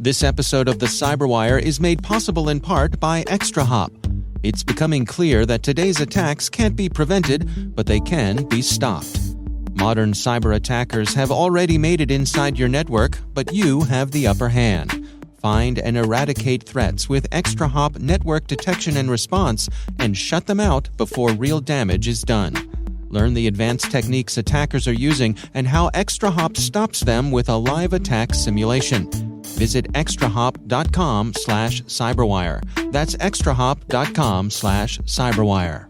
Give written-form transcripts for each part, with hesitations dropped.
This episode of the CyberWire is made possible in part by ExtraHop. It's becoming clear that today's attacks can't be prevented, but they can be stopped. Modern cyber attackers have already made it inside your network, but you have the upper hand. Find and eradicate threats with ExtraHop network detection and response and shut them out before real damage is done. Learn the advanced techniques attackers are using and how ExtraHop stops them with a live attack simulation. Visit extrahop.com/cyberwire. That's extrahop.com/cyberwire.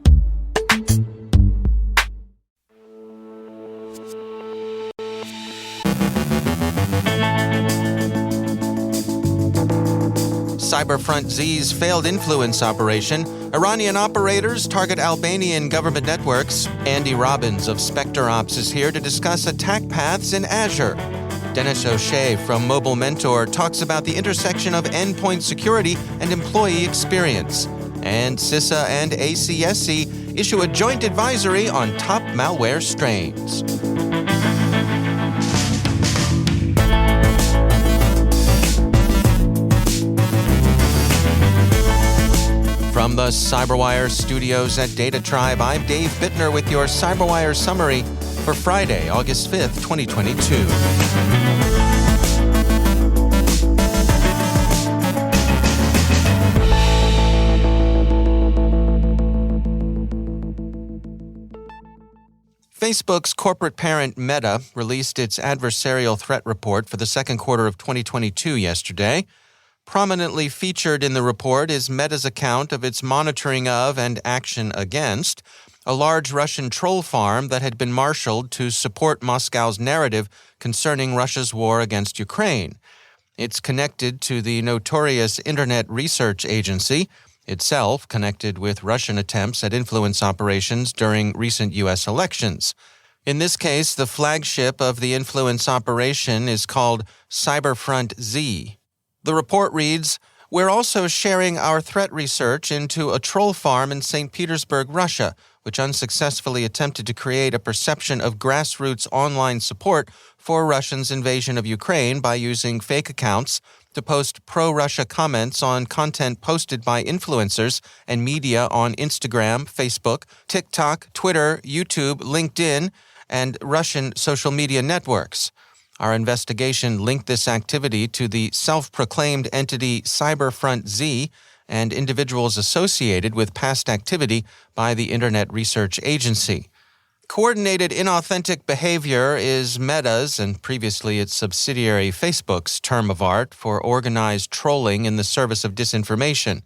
CyberFront Z's failed influence operation. Iranian operators target Albanian government networks. Andy Robbins of SpecterOps is here to discuss attack paths in Azure. Denis from Mobile Mentor talks about the intersection of endpoint security and employee experience. And CISA and ACSC issue a joint advisory on top malware strains. From the CyberWire studios at Data Tribe, I'm Dave Bittner with your CyberWire summary for Friday, August 5th, 2022. Facebook's corporate parent Meta released its adversarial threat report for the second quarter of 2022 yesterday. Prominently featured in the report is Meta's account of its monitoring of and action against a large Russian troll farm that had been marshaled to support Moscow's narrative concerning Russia's war against Ukraine. It's connected to the notorious Internet Research Agency, itself connected with Russian attempts at influence operations during recent U.S. elections. In this case, the flagship of the influence operation is called CyberFront Z. The report reads, "We're also sharing our threat research into a troll farm in St. Petersburg, Russia, which unsuccessfully attempted to create a perception of grassroots online support for Russia's invasion of Ukraine by using fake accounts to post pro-Russia comments on content posted by influencers and media on Instagram, Facebook, TikTok, Twitter, YouTube, LinkedIn, and Russian social media networks. Our investigation linked this activity to the self-proclaimed entity CyberFront Z and individuals associated with past activity by the Internet Research Agency. Coordinated inauthentic behavior is Meta's and previously its subsidiary Facebook's term of art for organized trolling in the service of disinformation.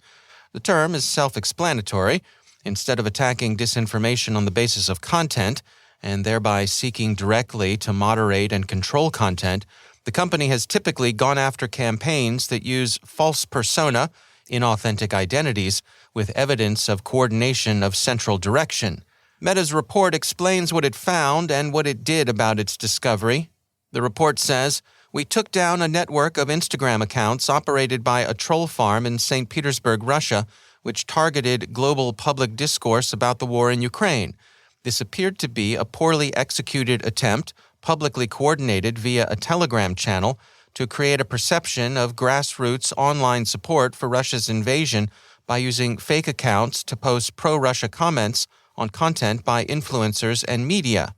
The term is self-explanatory. Instead of attacking disinformation on the basis of content, and thereby seeking directly to moderate and control content, the company has typically gone after campaigns that use false persona, inauthentic identities, with evidence of coordination of central direction. Meta's report explains what it found and what it did about its discovery. The report says, "We took down a network of Instagram accounts operated by a troll farm in St. Petersburg, Russia, which targeted global public discourse about the war in Ukraine. This appeared to be a poorly executed attempt, publicly coordinated via a Telegram channel, to create a perception of grassroots online support for Russia's invasion by using fake accounts to post pro-Russia comments on content by influencers and media."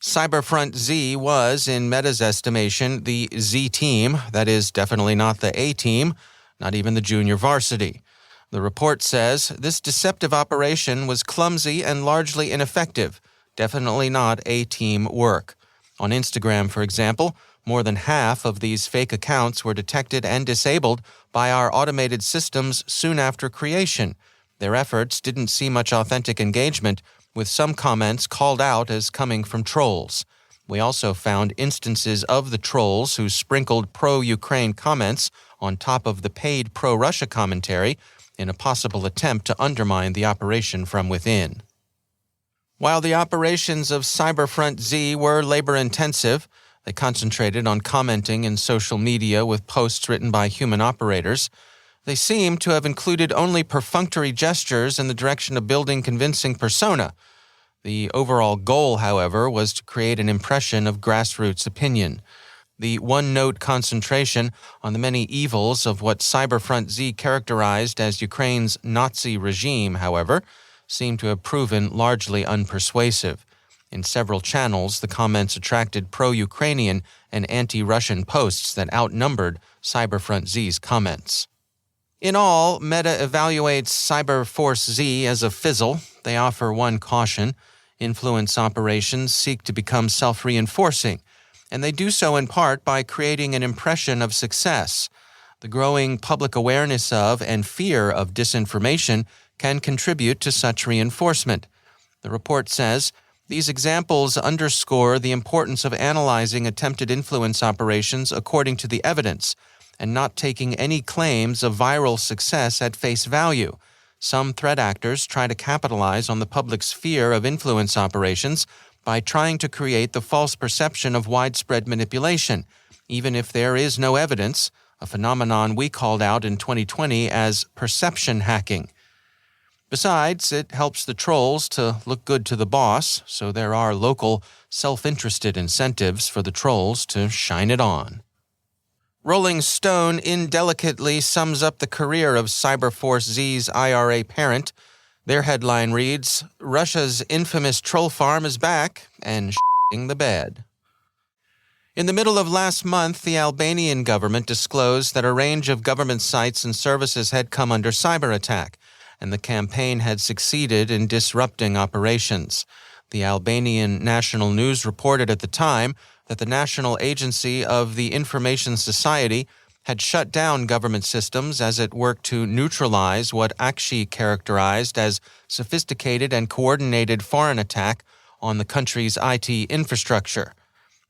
CyberFront Z was, in Meta's estimation, the Z team, that is definitely not the A team, not even the junior varsity. The report says this deceptive operation was clumsy and largely ineffective, definitely not A-team work. On Instagram, for example, more than half of these fake accounts were detected and disabled by our automated systems soon after creation. Their efforts didn't see much authentic engagement, with some comments called out as coming from trolls. We also found instances of the trolls who sprinkled pro-Ukraine comments on top of the paid pro-Russia commentary in a possible attempt to undermine the operation from within. While the operations of CyberFront Z were labor-intensive, they concentrated on commenting in social media with posts written by human operators. They seem to have included only perfunctory gestures in the direction of building convincing persona. The overall goal, however, was to create an impression of grassroots opinion. The one-note concentration on the many evils of what CyberFront Z characterized as Ukraine's Nazi regime, however, seemed to have proven largely unpersuasive. In several channels, the comments attracted pro-Ukrainian and anti-Russian posts that outnumbered CyberFront Z's comments. In all, Meta evaluates CyberForce Z as a fizzle. They offer one caution: influence operations seek to become self-reinforcing, and they do so in part by creating an impression of success. The growing public awareness of and fear of disinformation can contribute to such reinforcement. The report says, these examples underscore the importance of analyzing attempted influence operations according to the evidence and not taking any claims of viral success at face value. Some threat actors try to capitalize on the public's fear of influence operations by trying to create the false perception of widespread manipulation, even if there is no evidence, a phenomenon we called out in 2020 as perception hacking. Besides, it helps the trolls to look good to the boss, so there are local, self-interested incentives for the trolls to shine it on. Rolling Stone indelicately sums up the career of CyberForce Z's IRA parent. Their headline reads, "Russia's infamous troll farm is back and shitting the bed." In the middle of last month, the Albanian government disclosed that a range of government sites and services had come under cyber attack, and the campaign had succeeded in disrupting operations. The Albanian national news reported at the time that the National Agency of the Information Society had shut down government systems as it worked to neutralize what Akshi characterized as sophisticated and coordinated foreign attack on the country's IT infrastructure.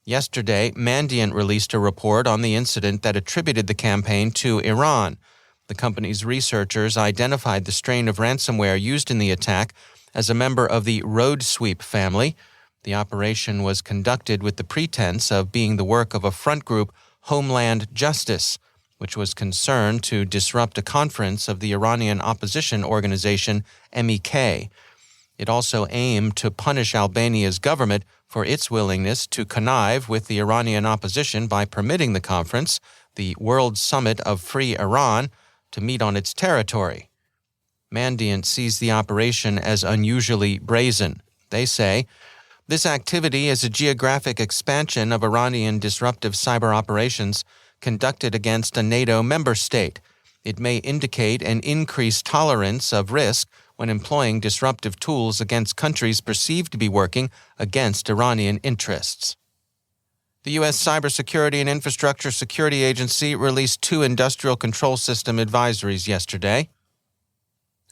Yesterday, Mandiant released a report on the incident that attributed the campaign to Iran. The company's researchers identified the strain of ransomware used in the attack as a member of the Road Sweep family. The operation was conducted with the pretense of being the work of a front group, Homeland Justice, which was concerned to disrupt a conference of the Iranian opposition organization MEK. It also aimed to punish Albania's government for its willingness to connive with the Iranian opposition by permitting the conference, the World Summit of Free Iran, to meet on its territory. Mandiant sees the operation as unusually brazen. They say, this activity is a geographic expansion of Iranian disruptive cyber operations conducted against a NATO member state. It may indicate an increased tolerance of risk when employing disruptive tools against countries perceived to be working against Iranian interests. The U.S. Cybersecurity and Infrastructure Security Agency released 2 industrial control system advisories yesterday.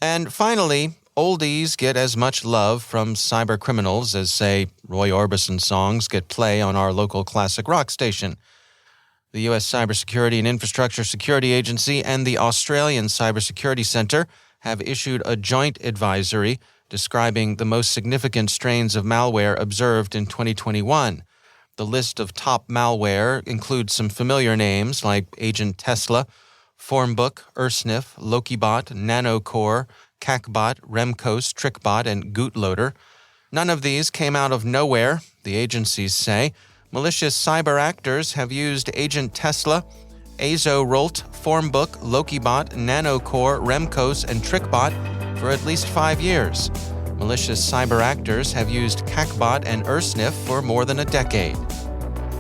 And finally, oldies get as much love from cyber criminals as, say, Roy Orbison songs get play on our local classic rock station. The U.S. Cybersecurity and Infrastructure Security Agency and the Australian Cybersecurity Centre have issued a joint advisory describing the most significant strains of malware observed in 2021. The list of top malware includes some familiar names like Agent Tesla, Formbook, Ursnif, Lokibot, Nanocore, Cacbot, Remcos, Trickbot, and Gootloader. None of these came out of nowhere, the agencies say. Malicious cyber actors have used Agent Tesla, Azo-Rolt, Formbook, Lokibot, Nanocore, Remcos, and Trickbot for at least 5 years. Malicious cyber actors have used Cacbot and Ursnif for more than a decade.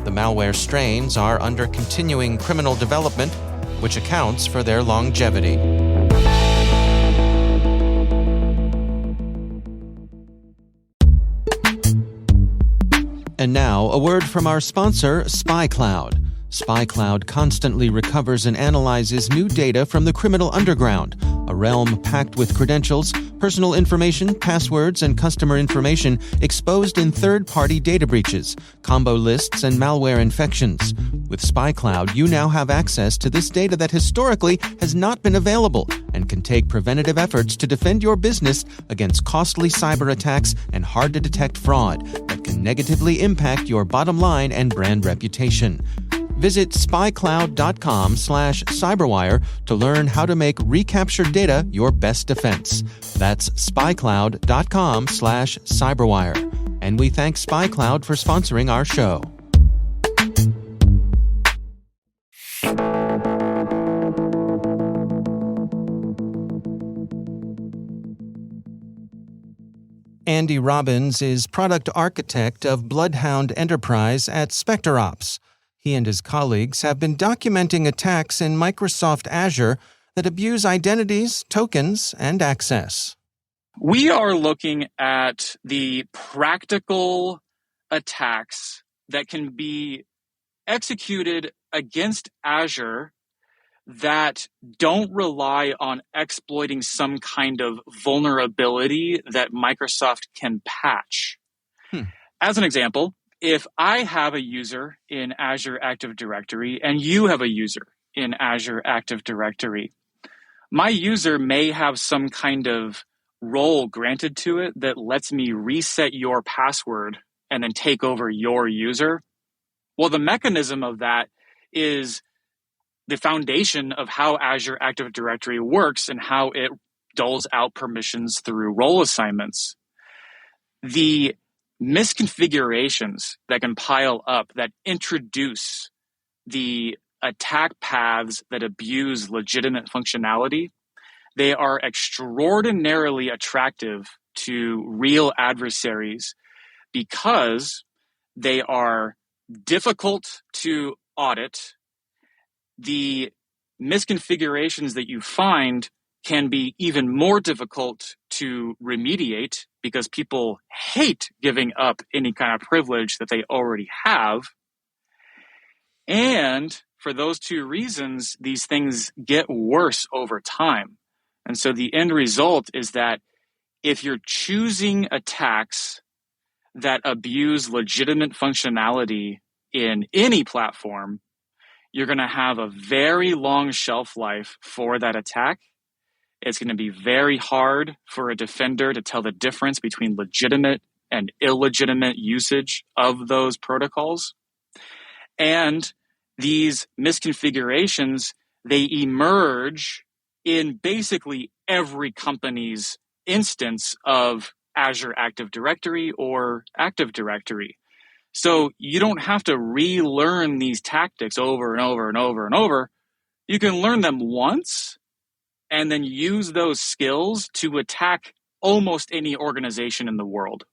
The malware strains are under continuing criminal development, which accounts for their longevity. And now, a word from our sponsor, SpyCloud. SpyCloud constantly recovers and analyzes new data from the criminal underground, a realm packed with credentials, personal information, passwords, and customer information exposed in third-party data breaches, combo lists, and malware infections. With SpyCloud, you now have access to this data that historically has not been available and can take preventative efforts to defend your business against costly cyber attacks and hard-to-detect fraud that can negatively impact your bottom line and brand reputation. Visit spycloud.com/cyberwire to learn how to make recaptured data your best defense. That's spycloud.com/cyberwire. And we thank SpyCloud for sponsoring our show. Andy Robbins is product architect of Bloodhound Enterprise at SpecterOps. He and his colleagues have been documenting attacks in Microsoft Azure that abuse identities, tokens, and access. We are looking at the practical attacks that can be executed against Azure that don't rely on exploiting some kind of vulnerability that Microsoft can patch. As an example, if I have a user in Azure Active Directory and you have a user in Azure Active Directory, my user may have some kind of role granted to it that lets me reset your password and then take over your user. Well, the mechanism of that is the foundation of how Azure Active Directory works and how it doles out permissions through role assignments. The misconfigurations that can pile up that introduce the attack paths that abuse legitimate functionality, they are extraordinarily attractive to real adversaries because they are difficult to audit. The misconfigurations that you find can be even more difficult to remediate because people hate giving up any kind of privilege that they already have. And for those two reasons, these things get worse over time. And so the end result is that if you're choosing attacks that abuse legitimate functionality in any platform, you're going to have a very long shelf life for that attack. It's going to be very hard for a defender to tell the difference between legitimate and illegitimate usage of those protocols. And these misconfigurations, they emerge in basically every company's instance of Azure Active Directory or Active Directory. So you don't have to relearn these tactics over and over and over and over. You can learn them once and then use those skills to attack almost any organization in the world.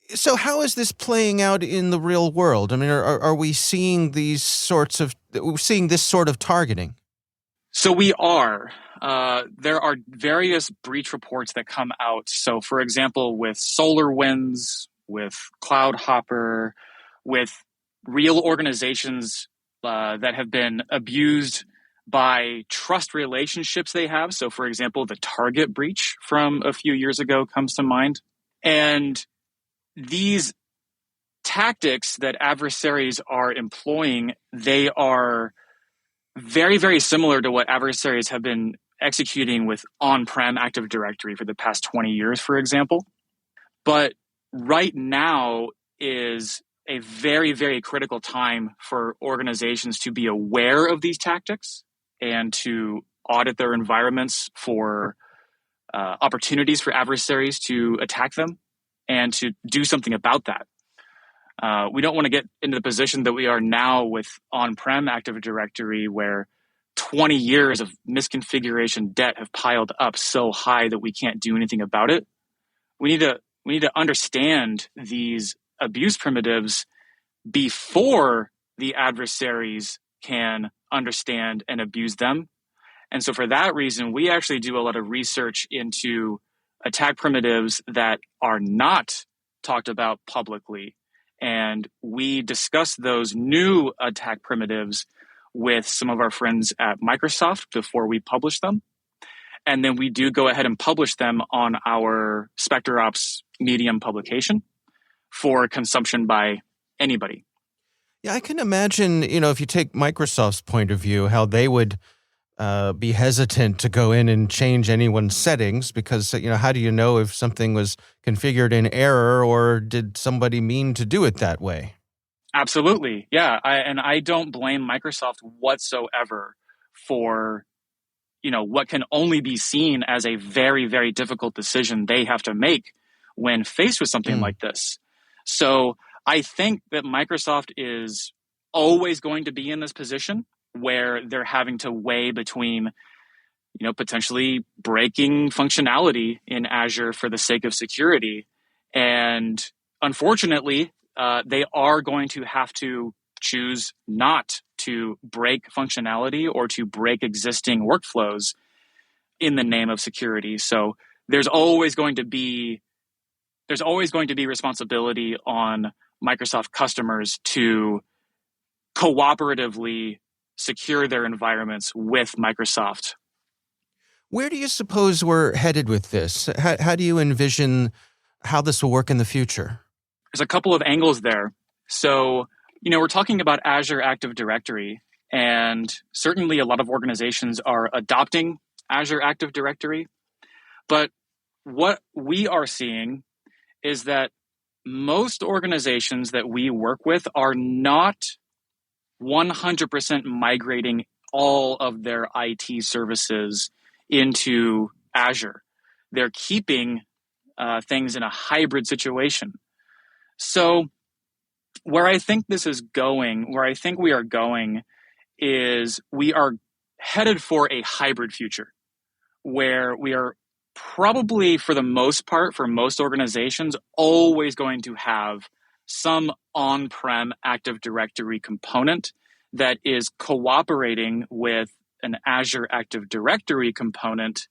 So how is this playing out in the real world? I mean, are we seeing this sort of targeting? So we are. There are various breach reports that come out. So for example, with SolarWinds, with CloudHopper, with real organizations that have been abused by trust relationships they have. So for example, the Target breach from a few years ago comes to mind. And these tactics that adversaries are employing, they are very, very similar to what adversaries have been executing with on-prem Active Directory for the past 20 years, for example. But right now is a very, very critical time for organizations to be aware of these tactics and to audit their environments for opportunities for adversaries to attack them and to do something about that. We don't want to get into the position that we are now with on-prem Active Directory where 20 years of misconfiguration debt have piled up so high that we can't do anything about it. We need to understand these abuse primitives before the adversaries can understand and abuse them. And so for that reason, we actually do a lot of research into attack primitives that are not talked about publicly. And we discuss those new attack primitives with some of our friends at Microsoft before we publish them. And then we do go ahead and publish them on our SpecterOps Medium publication for consumption by anybody. Yeah, I can imagine, if you take Microsoft's point of view, how they would be hesitant to go in and change anyone's settings because, how do you know if something was configured in error or did somebody mean to do it that way? Absolutely. Yeah. I don't blame Microsoft whatsoever for, what can only be seen as a very, very difficult decision they have to make when faced with something like this. So I think that Microsoft is always going to be in this position where they're having to weigh between, potentially breaking functionality in Azure for the sake of security And unfortunately, they are going to have to choose not to break functionality or to break existing workflows in the name of security. So there's always going to be responsibility on Microsoft customers to cooperatively secure their environments with Microsoft. Where do you suppose we're headed with this? How do you envision how this will work in the future? There's a couple of angles there. So, we're talking about Azure Active Directory, and certainly a lot of organizations are adopting Azure Active Directory. But what we are seeing is that most organizations that we work with are not 100% migrating all of their IT services into Azure. They're keeping things in a hybrid situation. So where I think we are going is we are headed for a hybrid future where we are probably, for the most part, for most organizations, always going to have some on-prem Active Directory component that is cooperating with an Azure Active Directory component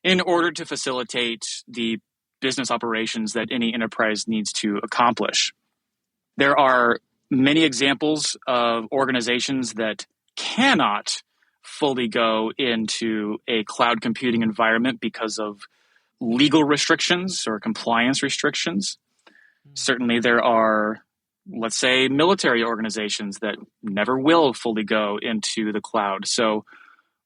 in order to facilitate the business operations that any enterprise needs to accomplish. There are many examples of organizations that cannot fully go into a cloud computing environment because of legal restrictions or compliance restrictions. Certainly there are, let's say, military organizations that never will fully go into the cloud. So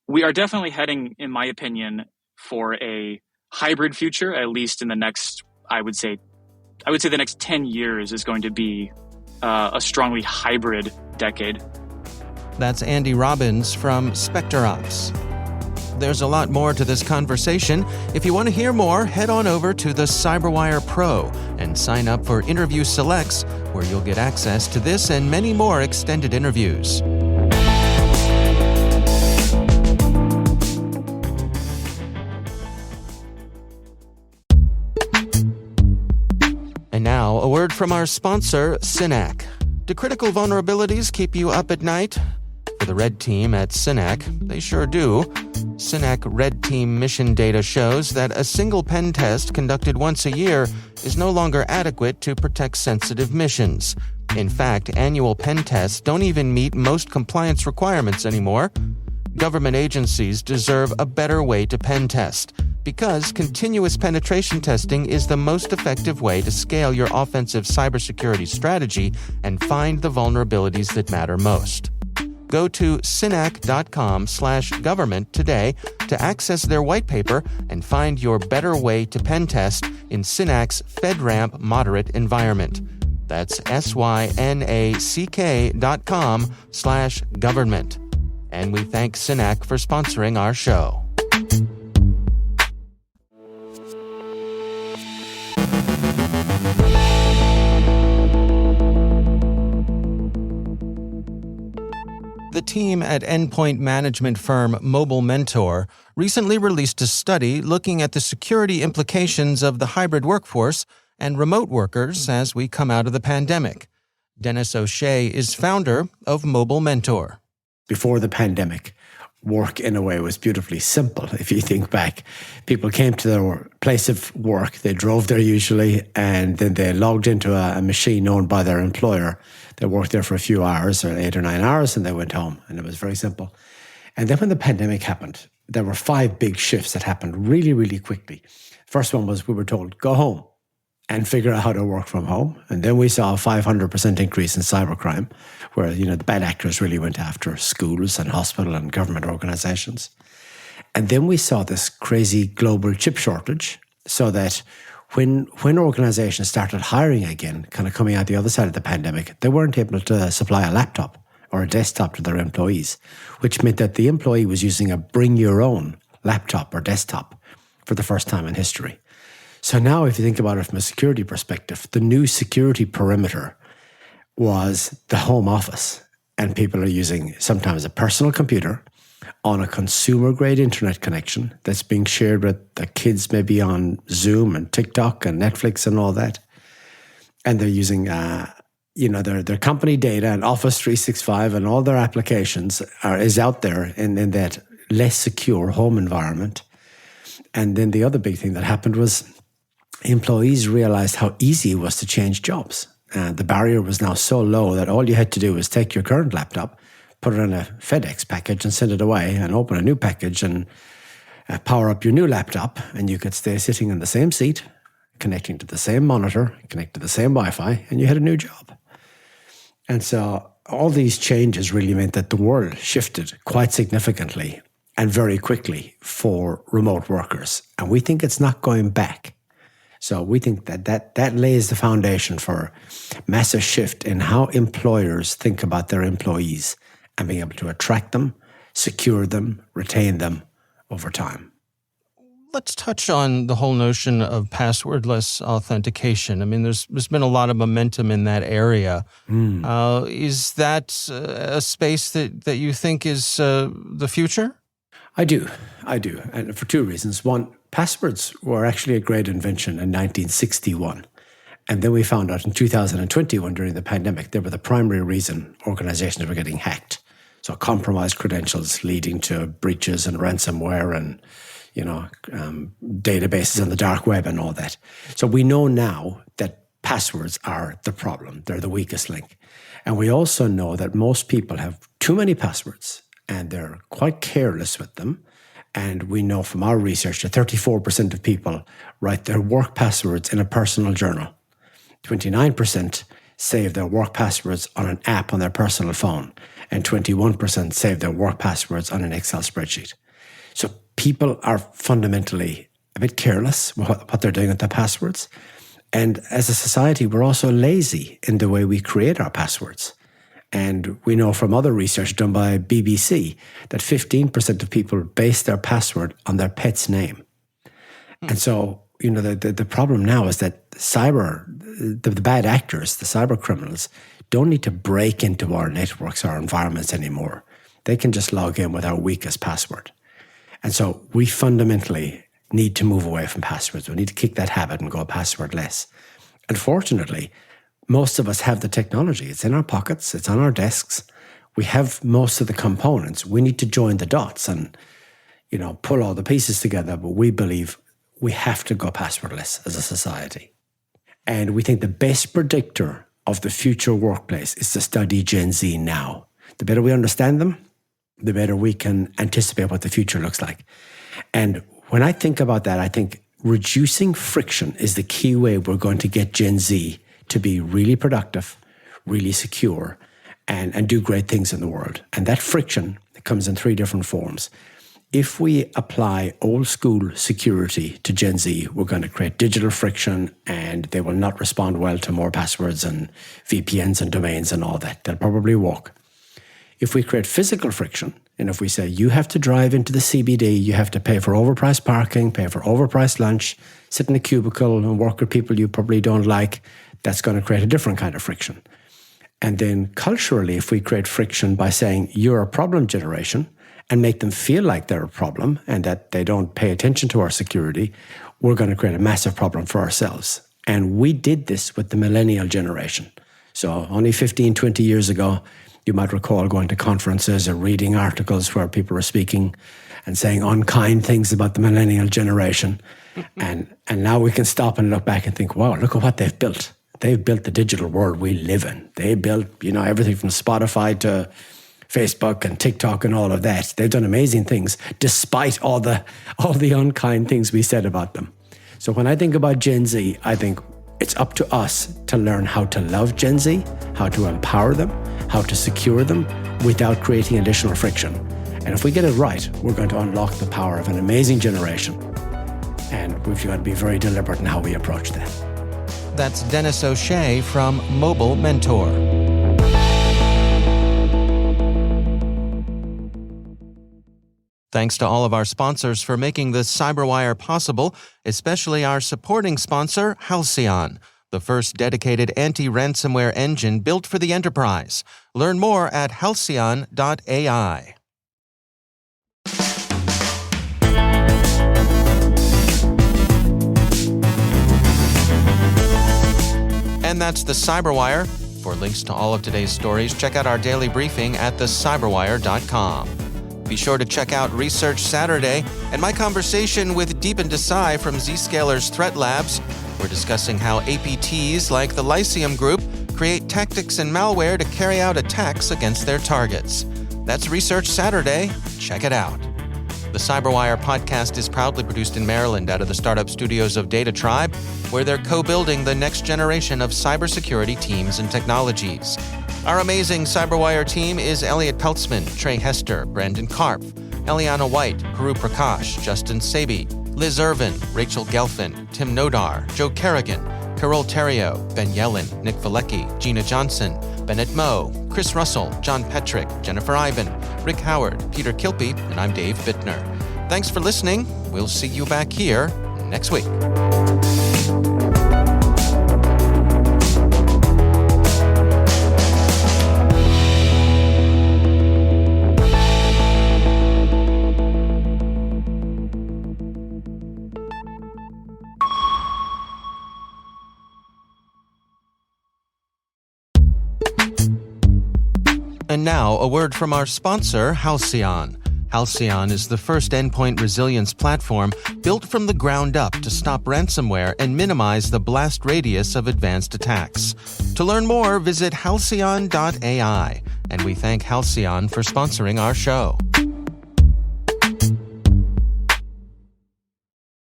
we are definitely heading, in my opinion, for a hybrid future, at least in the next, I would say the next 10 years is going to be a strongly hybrid decade. That's Andy Robbins from SpecterOps. There's a lot more to this conversation. If you want to hear more, head on over to the CyberWire Pro and sign up for Interview Selects, where you'll get access to this and many more extended interviews. And now, a word from our sponsor, Synack. Do critical vulnerabilities keep you up at night? For the Red Team at Synack, they sure do. Synack Red Team mission data shows that a single pen test conducted once a year is no longer adequate to protect sensitive missions. In fact, annual pen tests don't even meet most compliance requirements anymore. Government agencies deserve a better way to pen test, because continuous penetration testing is the most effective way to scale your offensive cybersecurity strategy and find the vulnerabilities that matter most. Go to synack.com/government today to access their white paper and find your better way to pen test in Synack's FedRAMP moderate environment. That's synack.com/government. And we thank Synack for sponsoring our show. The team at endpoint management firm Mobile Mentor recently released a study looking at the security implications of the hybrid workforce and remote workers as we come out of the pandemic. Denis O'Shea is founder of Mobile Mentor. Before the pandemic, work in a way was beautifully simple. If you think back, people came to their place of work, they drove there usually, and then they logged into a machine owned by their employer. They worked there for a few hours, or 8 or 9 hours, and they went home, and it was very simple. And then when the pandemic happened, there were 5 big shifts that happened really, really quickly. First one was we were told, go home and figure out how to work from home. And then we saw a 500% increase in cybercrime, where, the bad actors really went after schools and hospital and government organizations. And then we saw this crazy global chip shortage, so that when organizations started hiring again, kind of coming out the other side of the pandemic, they weren't able to supply a laptop or a desktop to their employees, which meant that the employee was using a bring your own laptop or desktop for the first time in history. So now if you think about it from a security perspective, the new security perimeter was the home office, and people are using sometimes a personal computer on a consumer-grade internet connection that's being shared with the kids, maybe on Zoom and TikTok and Netflix and all that. and they're using their company data and Office 365 and all their applications is out there in that less secure home environment. And then the other big thing that happened was employees realized how easy it was to change jobs. The barrier was now so low that all you had to do was take your current laptop, put it in a FedEx package and send it away, and open a new package and power up your new laptop, and you could stay sitting in the same seat, connecting to the same monitor, connect to the same Wi-Fi, and you had a new job. And so all these changes really meant that the world shifted quite significantly and very quickly for remote workers. And we think it's not going back. So we think that lays the foundation for massive shift in how employers think about their employees and being able to attract them, secure them, retain them over time. Let's touch on the whole notion of passwordless authentication. I mean, there's been a lot of momentum in that area. Is that a space that you think is the future? I do. And for two reasons. One, passwords were actually a great invention in 1961. And then we found out in 2021 during the pandemic, they were the primary reason organizations were getting hacked. So compromised credentials leading to breaches and ransomware and databases on the dark web and all that. So we know now that passwords are the problem. They're the weakest link. And we also know that most people have too many passwords and they're quite careless with them. And we know from our research that 34% of people write their work passwords in a personal journal. 29% save their work passwords on an app on their personal phone. And 21% save their work passwords on an Excel spreadsheet. So people are fundamentally a bit careless with what they're doing with their passwords. And as a society, we're also lazy in the way we create our passwords. And we know from other research done by BBC that 15% of people base their password on their pet's name. And so, the problem now is that the bad actors, the cyber criminals, don't need to break into our networks, our environments anymore. They can just log in with our weakest password. And so we fundamentally need to move away from passwords. We need to kick that habit and go passwordless. Unfortunately, most of us have the technology. It's in our pockets. It's on our desks. We have most of the components. We need to join the dots and, pull all the pieces together. But we believe we have to go passwordless as a society. And we think the best predictor of the future workplace is to study Gen Z now. The better we understand them, the better we can anticipate what the future looks like. And when I think about that, I think reducing friction is the key way we're going to get Gen Z to be really productive, really secure, and do great things in the world. And that friction comes in three different forms. If we apply old school security to Gen Z, we're going to create digital friction and they will not respond well to more passwords and VPNs and domains and all that. They'll probably walk. If we create physical friction, and if we say you have to drive into the CBD, you have to pay for overpriced parking, pay for overpriced lunch, sit in a cubicle and work with people you probably don't like, that's going to create a different kind of friction. And then culturally, if we create friction by saying you're a problem generation and make them feel like they're a problem and that they don't pay attention to our security, we're going to create a massive problem for ourselves. And we did this with the millennial generation. So only 15, 20 years ago, you might recall going to conferences or reading articles where people were speaking and saying unkind things about the millennial generation. And now we can stop and look back and think, wow, look at what they've built. They've built the digital world we live in. They built, everything from Spotify to Facebook and TikTok and all of that. They've done amazing things despite all the unkind things we said about them. So when I think about Gen Z, I think it's up to us to learn how to love Gen Z, how to empower them, how to secure them without creating additional friction. And if we get it right, we're going to unlock the power of an amazing generation. And we've got to be very deliberate in how we approach that. That's Denis O'Shea from Mobile Mentor. Thanks to all of our sponsors for making this CyberWire possible, especially our supporting sponsor, Halcyon, the first dedicated anti-ransomware engine built for the enterprise. Learn more at halcyon.ai. And that's the CyberWire. For links to all of today's stories, check out our daily briefing at thecyberwire.com. Be sure to check out Research Saturday and my conversation with Deepan Desai from Zscaler's Threat Labs. We're discussing how APTs like the Lyceum Group create tactics and malware to carry out attacks against their targets. That's Research Saturday. Check it out. The CyberWire podcast is proudly produced in Maryland out of the startup studios of Data Tribe, where they're co-building the next generation of cybersecurity teams and technologies. Our amazing CyberWire team is Elliot Peltzman, Trey Hester, Brandon Karpf, Eliana White, Kuru Prakash, Justin Sabi, Liz Irvin, Rachel Gelfin, Tim Nodar, Joe Kerrigan, Carol Terrio, Ben Yellen, Nick Valecki, Gina Johnson, Bennett Moe, Chris Russell, John Petrick, Jennifer Ivan, Rick Howard, Peter Kilpie, and I'm Dave Bittner. Thanks for listening. We'll see you back here next week. And now, a word from our sponsor, Halcyon. Halcyon is the first endpoint resilience platform built from the ground up to stop ransomware and minimize the blast radius of advanced attacks. To learn more, visit halcyon.ai. And we thank Halcyon for sponsoring our show.